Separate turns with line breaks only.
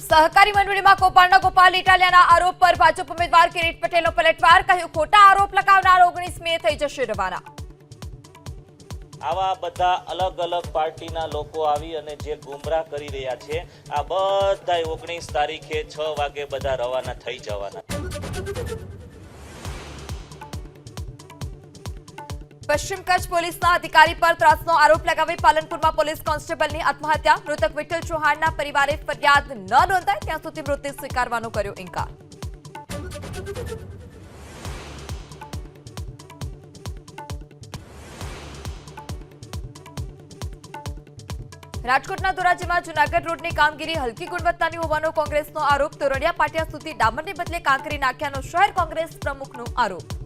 सहकारी मंडळीમાં કૌભાંડના ગોપાલ ઇટાલિયાના આરોપ પર ભાજપ ઉમેદવાર કિરીટ પટેલનો પલટવાર, કહ્યું ખોટા આરોપ લગાવનાર 19 મે થઈ જશે રવાના।
આવા બધા અલગ અલગ પાર્ટીના લોકો આવી અને જે ગુમરાહ કરી રહ્યા છે, આ બધા 19 તારીખે 6 વાગે બધા રવાના થઈ જવાના।
પશ્ચિમ કચ્છ પોલીસના અધિકારી પર ત્રાસનો આરોપ લગાવી પાલનપુરમાં પોલીસ કોન્સ્ટેબલની આત્મહત્યા, મૃતક વિઠ્ઠલ ચૌહાણના પરિવારે ફરિયાદ ન નોંધાય ત્યાં સુધી મૃત્યુ સ્વીકારવાનો કર્યો ઇનકાર। રાજકોટના ધોરાજીમાં જૂનાગઢ રોડની કામગીરી હલકી ગુણવત્તાની હોવાનો કોંગ્રેસનો આરોપ, તોરડિયા પાટિયા સુધી ડામરને બદલે કાંકરી નાખ્યાનો શહેર કોંગ્રેસ પ્રમુખનો આરોપ।